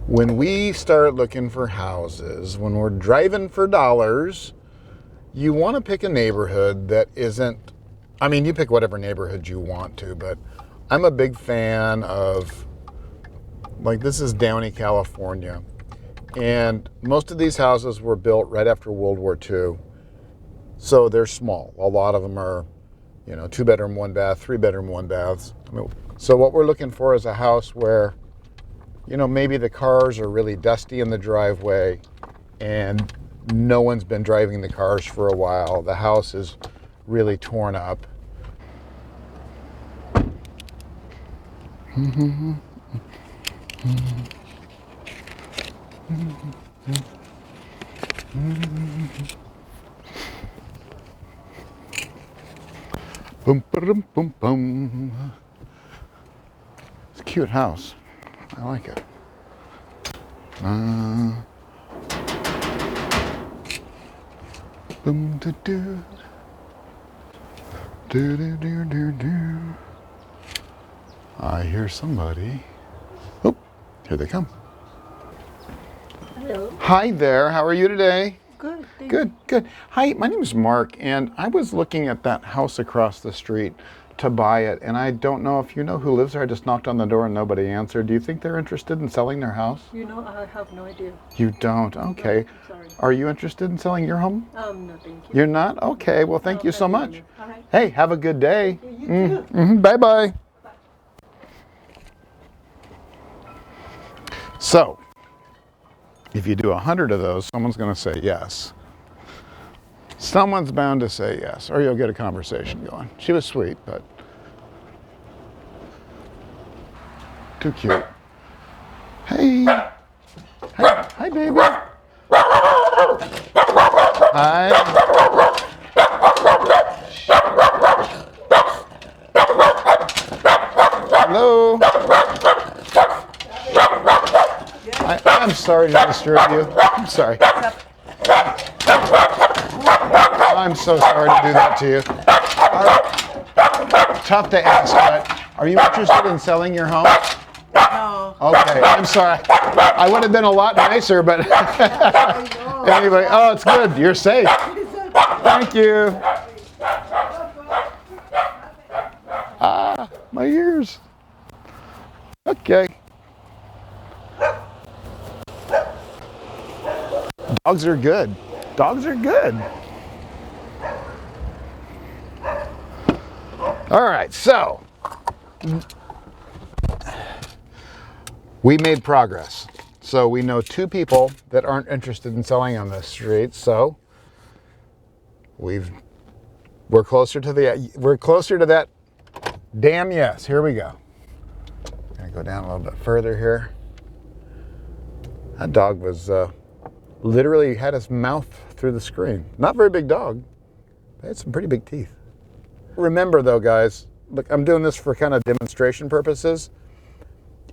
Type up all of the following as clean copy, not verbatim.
When we start looking for houses, when we're driving for dollars, you want to pick a neighborhood that isn't, I mean, you pick whatever neighborhood you want to, but I'm a big fan of, like, this is Downey, California. And most of these houses were built right after World War II. So they're small. A lot of them are, 2-bedroom, 1-bath, 3-bedroom, 1-baths. So what we're looking for is a house where, maybe the cars are really dusty in the driveway and no one's been driving the cars for a while. The house is really torn up. Boom, boom, boom, boom. It's a cute house. I like it. Boom, do, do. Do, do, do, do, do. I hear somebody. Oh, here they come. Hello. Hi there. How are you today? Good. Good, good. Hi, my name is Mark, and I was looking at that house across the street to buy it, and I don't know if you know who lives there. I just knocked on the door and nobody answered. Do you think they're interested in selling their house? I have no idea. You don't? Okay. No, sorry. Are you interested in selling your home? No, thank you. You're not? Okay. Well, thank you so much. All right. Hey, have a good day. You too. Bye-bye. So, if you do 100 of those, someone's going to say yes. Someone's bound to say yes, or you'll get a conversation going. She was sweet, but too cute. Hey. Hi, baby. Hi. Hello. I'm sorry to disturb you. I'm sorry. I'm so sorry to do that to you. Tough to ask, but are you interested in selling your home? No. Okay, I'm sorry. I would have been a lot nicer, but anyway, oh, it's good. You're safe. Thank you. My ears. Okay. Dogs are good. Dogs are good. All right, so we made progress. So we know 2 people that aren't interested in selling on this street. So we're closer to that damn yes. Here we go. Gonna go down a little bit further here. That dog was literally had his mouth through the screen. Not very big dog. They had some pretty big teeth. Remember though, guys, look, I'm doing this for kind of demonstration purposes.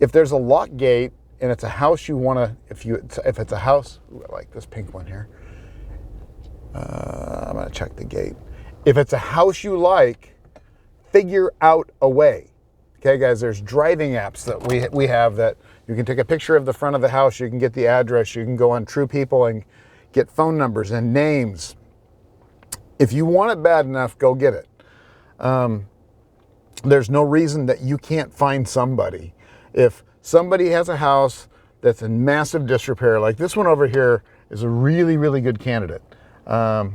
If there's a lock gate and it's a house you want to, if it's a house, like this pink one here, I'm going to check the gate. If it's a house you like, figure out a way. Okay, guys, there's driving apps that we have that you can take a picture of the front of the house, you can get the address, you can go on True People and get phone numbers and names. If you want it bad enough, go get it. There's no reason that you can't find somebody. If somebody has a house that's in massive disrepair, like this one over here is a really, really good candidate. Yeah,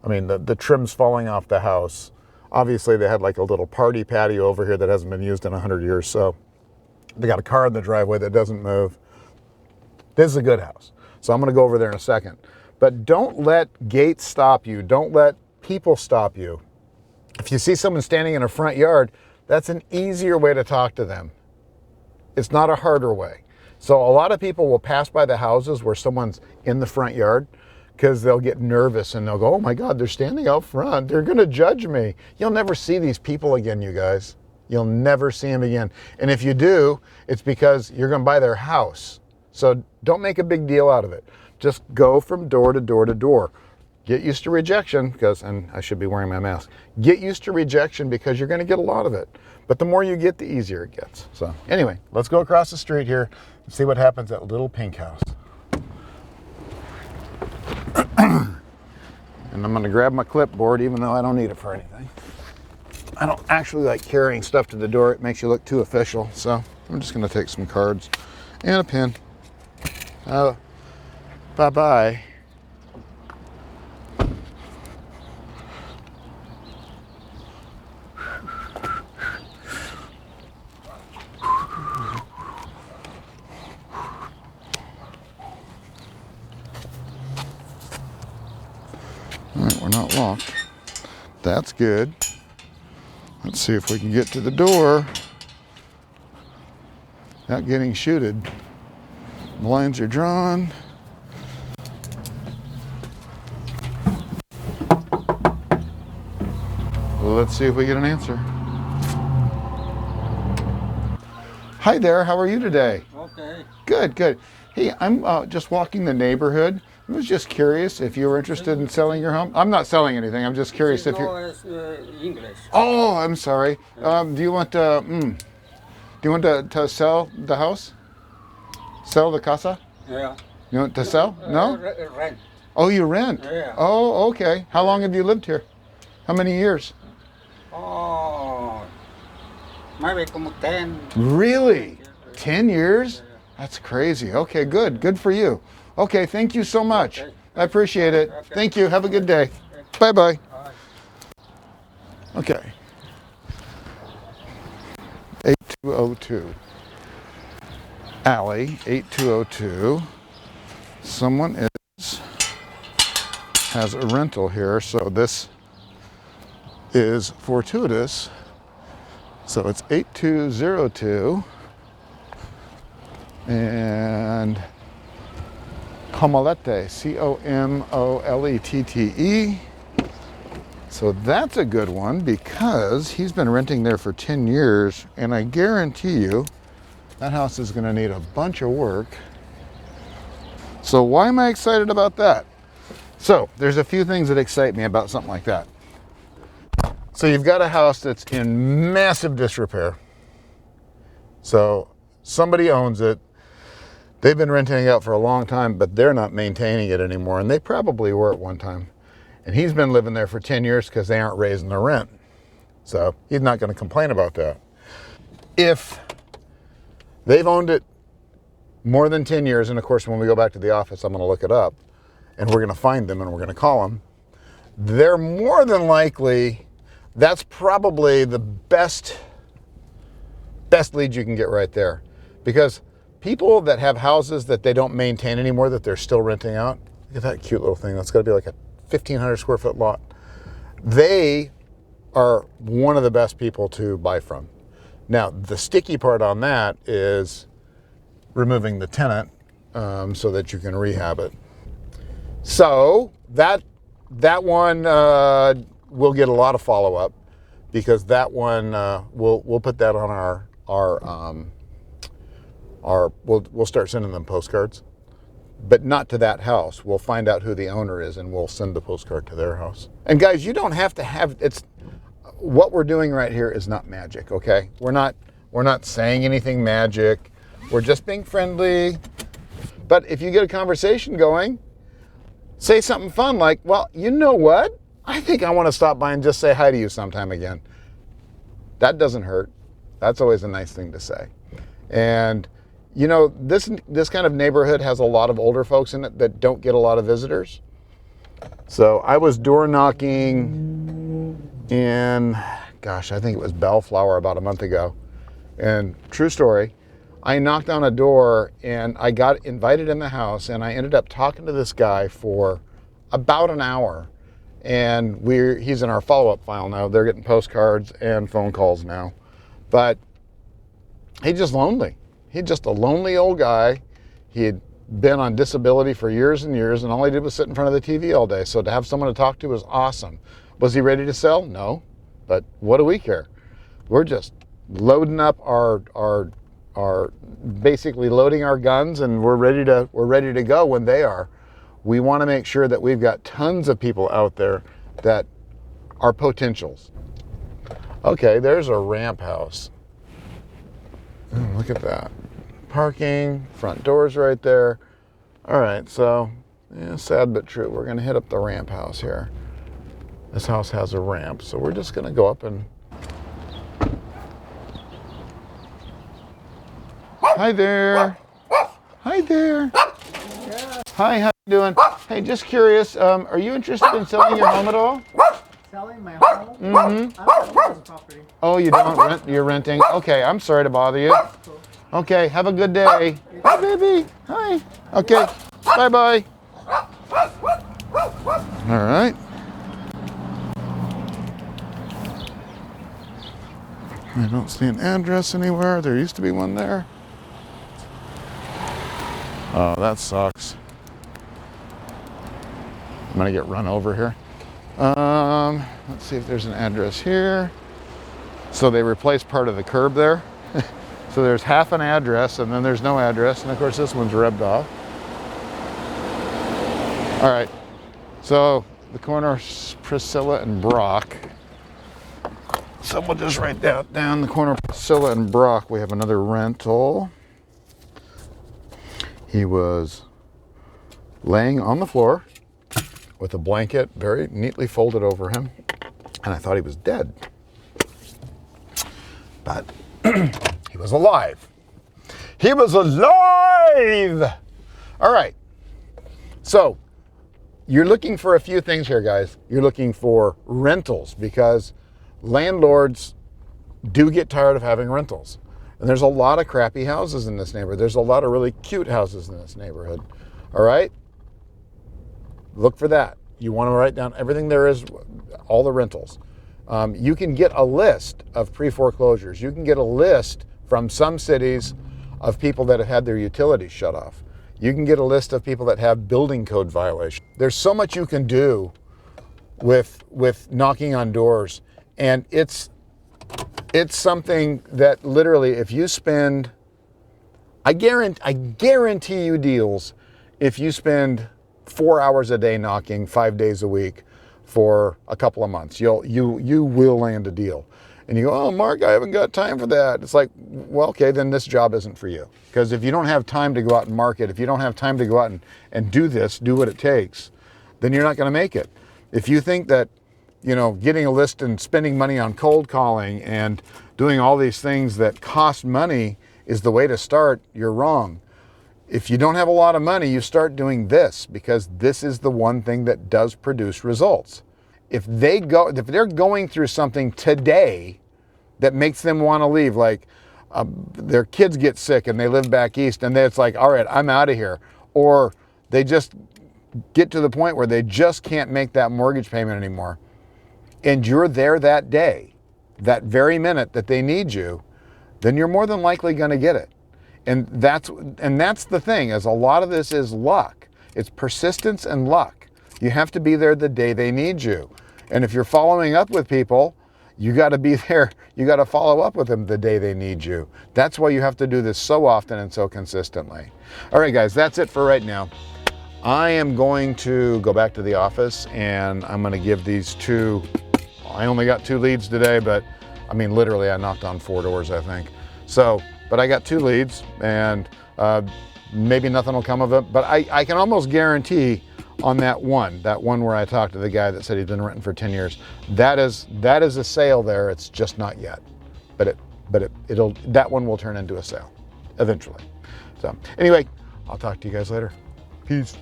I mean, the trim's falling off the house. Obviously, they had like a little party patio over here that hasn't been used in 100 years, so they got a car in the driveway that doesn't move. This is a good house, so I'm going to go over there in a second. But don't let gates stop you. Don't let people stop you. If you see someone standing in a front yard, that's an easier way to talk to them. It's not a harder way. So a lot of people will pass by the houses where someone's in the front yard because they'll get nervous and they'll go, oh my God, they're standing out front. They're going to judge me. You'll never see these people again, you guys. You'll never see them again. And if you do, it's because you're going to buy their house. So don't make a big deal out of it. Just go from door to door to door. get used to rejection because, and I should be wearing my mask, get used to rejection because you're going to get a lot of it. But the more you get, the easier it gets. So anyway, let's go across the street here and see what happens at Little Pink House. And I'm going to grab my clipboard even though I don't need it for anything. I don't actually like carrying stuff to the door. It makes you look too official. So I'm just going to take some cards and a pen. Bye-bye. All right, we're not locked. That's good. Let's see if we can get to the door without getting shooted. Blinds are drawn. Well, let's see if we get an answer. Hi there, how are you today? Okay. Good, good. Hey, I'm just walking the neighborhood. I was just curious if you were interested in selling your home. I'm not selling anything. I'm just curious if you're. English. Oh, I'm sorry. Do you want to sell the house? Sell the casa? Yeah. You want to sell? No? Rent. Oh, you rent? Yeah. Oh, okay. How long have you lived here? How many years? Oh, maybe como 10. Really? 10 years? That's crazy. Okay, good. Good for you. Okay, thank you so much. Okay. I appreciate it. Okay. Thank you. Have a good day. Bye-bye. Okay. 8202. Alley, 8202. Someone has a rental here, so this is fortuitous. So it's 8202. And Comolete, Comolettete. So that's a good one because he's been renting there for 10 years, and I guarantee you that house is going to need a bunch of work. So why am I excited about that? So there's a few things that excite me about something like that. So you've got a house that's in massive disrepair. So somebody owns it. They've been renting it out for a long time, but they're not maintaining it anymore, and they probably were at one time. And he's been living there for 10 years because they aren't raising the rent. So he's not going to complain about that. If they've owned it more than 10 years, and of course when we go back to the office, I'm going to look it up, and we're going to find them, and we're going to call them, they're more than likely, that's probably the best lead you can get right there. Because people that have houses that they don't maintain anymore, that they're still renting out, look at that cute little thing. That's got to be like a 1,500 square foot lot. They are one of the best people to buy from. Now, the sticky part on that is removing the tenant so that you can rehab it. So that one will get a lot of follow-up because that one we'll put that on we'll start sending them postcards, but not to that house. We'll find out who the owner is and we'll send the postcard to their house. And guys, you don't have to have, what we're doing right here is not magic, okay? We're not saying anything magic. We're just being friendly. But if you get a conversation going, say something fun like, well, you know what? I think I want to stop by and just say hi to you sometime again. That doesn't hurt. That's always a nice thing to say. And you know, this kind of neighborhood has a lot of older folks in it that don't get a lot of visitors. So I was door knocking in, gosh, I think it was Bellflower about a month ago. And true story, I knocked on a door and I got invited in the house and I ended up talking to this guy for about an hour. And he's in our follow-up file now. They're getting postcards and phone calls now. But he's just lonely. He's just a lonely old guy. He had been on disability for years and years, and all he did was sit in front of the TV all day. So to have someone to talk to was awesome. Was he ready to sell? No. But what do we care? We're just loading up our basically loading our guns, and we're ready to go when they are. We want to make sure that we've got tons of people out there that are potentials. Okay, there's a ramp house. Oh, look at that. Parking, front doors right there. All right, so yeah, sad but true. We're gonna hit up the ramp house here. This house has a ramp, so we're just gonna go up and... Hi there. Hi there. Hi, how you doing? Hey, just curious, are you interested in selling your home at all? Selling my home? Mm-hmm. I don't own the property. Oh, you don't rent? You're renting? Okay, I'm sorry to bother you. Cool. Okay, have a good day. Hi, baby. Hi. Okay, bye-bye. All right. I don't see an address anywhere. There used to be one there. Oh, that sucks. I'm gonna get run over here. Let's see if there's an address here. So they replaced part of the curb there. So there's half an address and then there's no address. And of course this one's rubbed off. All right, so the corner of Priscilla and Brock. So we'll just write that down, the corner of Priscilla and Brock. We have another rental. He was laying on the floor with a blanket very neatly folded over him, and I thought he was dead. But he was alive. He was alive! All right, so you're looking for a few things here, guys. You're looking for rentals because landlords do get tired of having rentals. And there's a lot of crappy houses in this neighborhood. There's a lot of really cute houses in this neighborhood. All right? Look for that. You want to write down everything there is, all the rentals. You can get a list of pre-foreclosures. You can get a list from some cities of people that have had their utilities shut off. You can get a list of people that have building code violations. There's so much you can do with knocking on doors. And it's something that literally, if you spend, I guarantee you deals, if you spend 4 hours a day knocking 5 days a week for a couple of months, you will land a deal. And you go, oh, Mark, I haven't got time for that. It's like, well, okay, then this job isn't for you. Because if you don't have time to go out and market, if you don't have time to go out and do what it takes, then you're not going to make it. If you think that, you know, getting a list and spending money on cold calling and doing all these things that cost money is the way to start, you're wrong. If you don't have a lot of money, you start doing this because this is the one thing that does produce results. If they're going through something today that makes them want to leave, like their kids get sick and they live back east and then it's like, all right, I'm out of here. Or they just get to the point where they just can't make that mortgage payment anymore. And you're there that day, that very minute that they need you, then you're more than likely going to get it. And that's the thing, is a lot of this is luck. It's persistence and luck. You have to be there the day they need you. And if you're following up with people, you got to be there. You got to follow up with them the day they need you. That's why you have to do this so often and so consistently. All right, guys, that's it for right now. I am going to go back to the office and I'm going to give these two, I only got 2 leads today, but I mean, literally I knocked on 4 doors, I think. So, but I got 2 leads and maybe nothing will come of it, but I can almost guarantee on that one where I talked to the guy that said he's been renting for 10 years, that is a sale there. It's just not yet, but that one will turn into a sale eventually. So anyway, I'll talk to you guys later. Peace.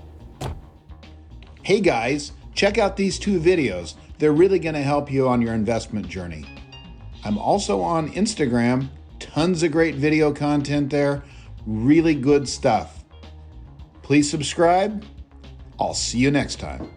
Hey guys, check out these 2 videos. They're really going to help you on your investment journey. I'm also on Instagram. Tons of great video content there. Really good stuff. Please subscribe. I'll see you next time.